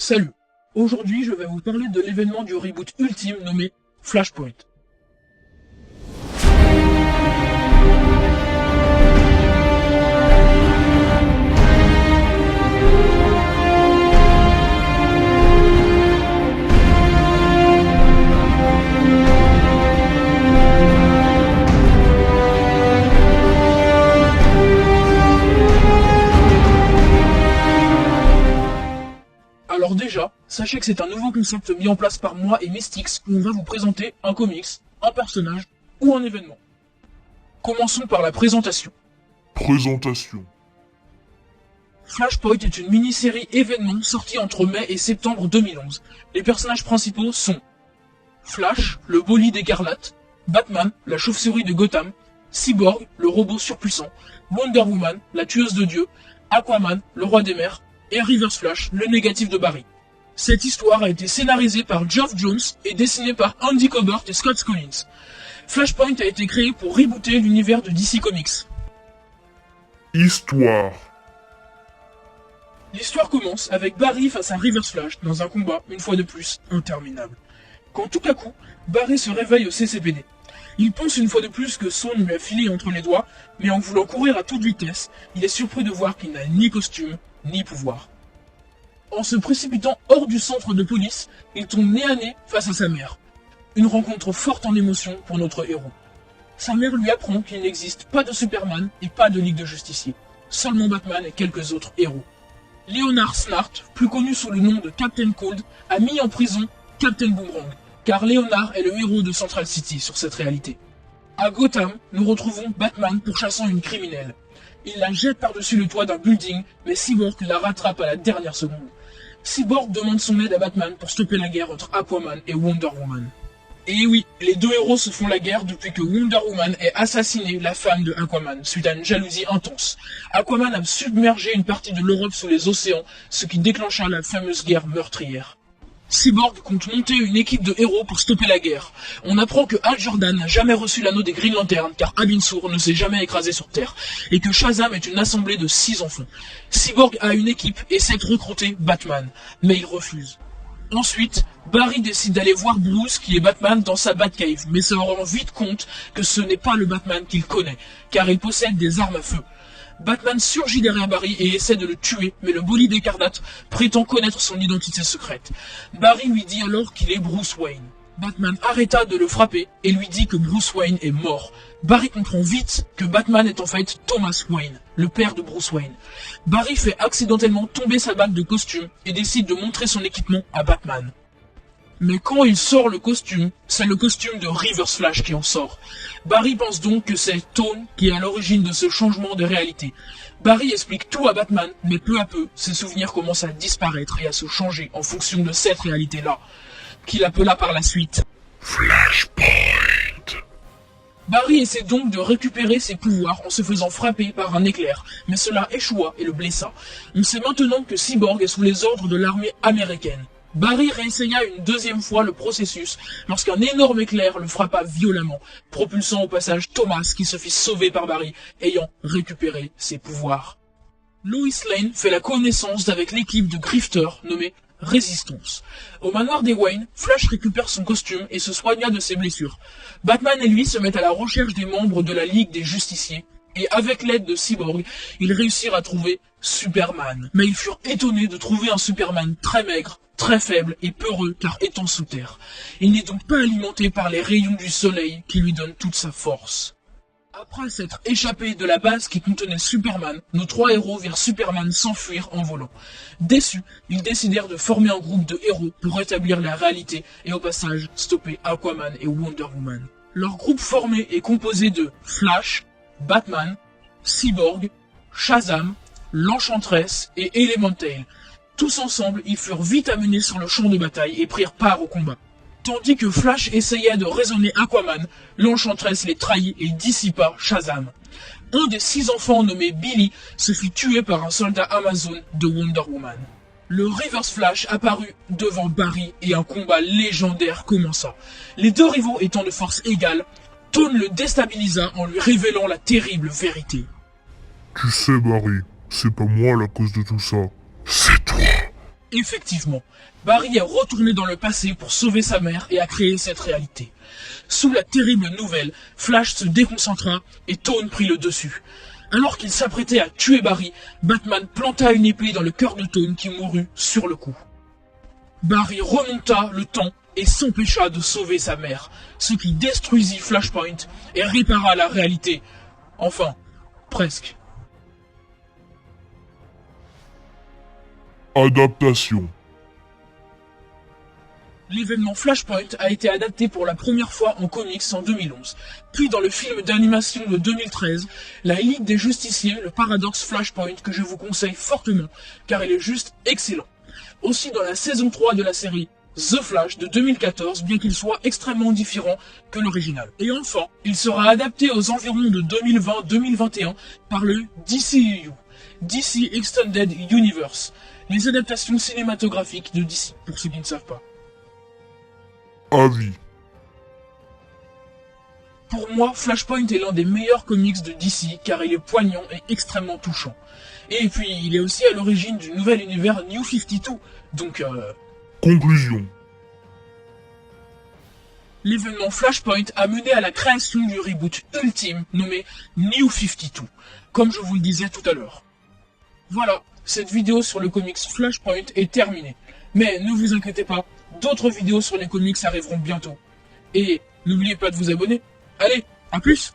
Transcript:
Salut. Aujourd'hui, je vais vous parler de l'événement du reboot ultime nommé Flashpoint. Alors déjà, sachez que c'est un nouveau concept mis en place par moi et Mystix où on va vous présenter un comics, un personnage ou un événement. Commençons par la présentation. Présentation. Flashpoint est une mini-série événement sortie entre mai et septembre 2011. Les personnages principaux sont Flash, le bolide écarlate, Batman, la chauve-souris de Gotham, Cyborg, le robot surpuissant, Wonder Woman, la tueuse de dieux, Aquaman, le roi des mers, et Reverse Flash, le négatif de Barry. Cette histoire a été scénarisée par Geoff Jones et dessinée par Andy Kubert et Scott Collins. Flashpoint a été créé pour rebooter l'univers de DC Comics. Histoire. L'histoire commence avec Barry face à Reverse Flash dans un combat, une fois de plus, interminable. Quand tout à coup, Barry se réveille au CCPD. Il pense une fois de plus que Son lui a filé entre les doigts, mais en voulant courir à toute vitesse, il est surpris de voir qu'il n'a ni costume, ni pouvoir. En se précipitant hors du centre de police, il tombe nez à nez face à sa mère. Une rencontre forte en émotion pour notre héros. Sa mère lui apprend qu'il n'existe pas de Superman et pas de Ligue de Justiciers. Seulement Batman et quelques autres héros. Leonard Snart, plus connu sous le nom de Captain Cold, a mis en prison Captain Boomerang, car Leonard est le héros de Central City sur cette réalité. À Gotham, nous retrouvons Batman pourchassant une criminelle. Il la jette par-dessus le toit d'un building, mais Cyborg la rattrape à la dernière seconde. Cyborg demande son aide à Batman pour stopper la guerre entre Aquaman et Wonder Woman. Et oui, les deux héros se font la guerre depuis que Wonder Woman ait assassiné la femme de Aquaman, suite à une jalousie intense. Aquaman a submergé une partie de l'Europe sous les océans, ce qui déclencha la fameuse guerre meurtrière. Cyborg compte monter une équipe de héros pour stopper la guerre. On apprend que Hal Jordan n'a jamais reçu l'anneau des Green Lanterns car Abin Sur ne s'est jamais écrasé sur Terre, et que Shazam est une assemblée de 6 enfants. Cyborg a une équipe et sait recruter Batman, mais il refuse. Ensuite, Barry décide d'aller voir Bruce qui est Batman dans sa Batcave, mais se rend vite compte que ce n'est pas le Batman qu'il connaît, car il possède des armes à feu. Batman surgit derrière Barry et essaie de le tuer, mais le bolide écarlate prétend connaître son identité secrète. Barry lui dit alors qu'il est Bruce Wayne. Batman arrêta de le frapper et lui dit que Bruce Wayne est mort. Barry comprend vite que Batman est en fait Thomas Wayne, le père de Bruce Wayne. Barry fait accidentellement tomber sa bague de costume et décide de montrer son équipement à Batman. Mais quand il sort le costume, c'est le costume de Reverse Flash qui en sort. Barry pense donc que c'est Tone qui est à l'origine de ce changement de réalité. Barry explique tout à Batman, mais peu à peu, ses souvenirs commencent à disparaître et à se changer en fonction de cette réalité-là, qu'il appela par la suite Flashpoint. Barry essaie donc de récupérer ses pouvoirs en se faisant frapper par un éclair, mais cela échoua et le blessa. On sait maintenant que Cyborg est sous les ordres de l'armée américaine. Barry réessaya une deuxième fois le processus lorsqu'un énorme éclair le frappa violemment, propulsant au passage Thomas qui se fit sauver par Barry, ayant récupéré ses pouvoirs. Lois Lane fait la connaissance avec l'équipe de grifteurs nommée Résistance. Au manoir des Wayne, Flash récupère son costume et se soigna de ses blessures. Batman et lui se mettent à la recherche des membres de la Ligue des Justiciers, et avec l'aide de Cyborg, ils réussirent à trouver Superman. Mais ils furent étonnés de trouver un Superman très maigre, très faible et peureux car étant sous terre. Il n'est donc pas alimenté par les rayons du soleil qui lui donnent toute sa force. Après s'être échappé de la base qui contenait Superman, nos trois héros virent Superman s'enfuir en volant. Déçus, ils décidèrent de former un groupe de héros pour rétablir la réalité et au passage stopper Aquaman et Wonder Woman. Leur groupe formé est composé de Flash, Batman, Cyborg, Shazam, l'Enchantress et Elemental. Tous ensemble, ils furent vite amenés sur le champ de bataille et prirent part au combat. Tandis que Flash essayait de raisonner Aquaman, l'Enchantress les trahit et dissipa Shazam. Un des 6 enfants nommé Billy se fit tuer par un soldat Amazon de Wonder Woman. Le Reverse Flash apparut devant Barry et un combat légendaire commença. Les deux rivaux étant de force égale, Tone le déstabilisa en lui révélant la terrible vérité. Tu sais, Barry, c'est pas moi la cause de tout ça. C'est toi. Effectivement, Barry est retourné dans le passé pour sauver sa mère et a créé cette réalité. Sous la terrible nouvelle, Flash se déconcentra et Tone prit le dessus. Alors qu'il s'apprêtait à tuer Barry, Batman planta une épée dans le cœur de Tone qui mourut sur le coup. Barry remonta le temps et s'empêcha de sauver sa mère, ce qui détruisit Flashpoint et répara la réalité. Enfin, presque. Adaptation. L'événement Flashpoint a été adapté pour la première fois en comics en 2011, puis dans le film d'animation de 2013, la Ligue des Justiciers, le paradoxe Flashpoint que je vous conseille fortement, car il est juste excellent. Aussi dans la saison 3 de la série The Flash de 2014, bien qu'il soit extrêmement différent que l'original. Et enfin, il sera adapté aux environs de 2020-2021 par le DCEU, DC Extended Universe, les adaptations cinématographiques de DC, pour ceux qui ne savent pas. Avis. Pour moi, Flashpoint est l'un des meilleurs comics de DC car il est poignant et extrêmement touchant. Et puis, il est aussi à l'origine du nouvel univers New 52, donc Conclusion. L'événement Flashpoint a mené à la création du reboot ultime nommé New 52, comme je vous le disais tout à l'heure. Voilà, cette vidéo sur le comics Flashpoint est terminée. Mais ne vous inquiétez pas, d'autres vidéos sur les comics arriveront bientôt. Et n'oubliez pas de vous abonner. Allez, à plus!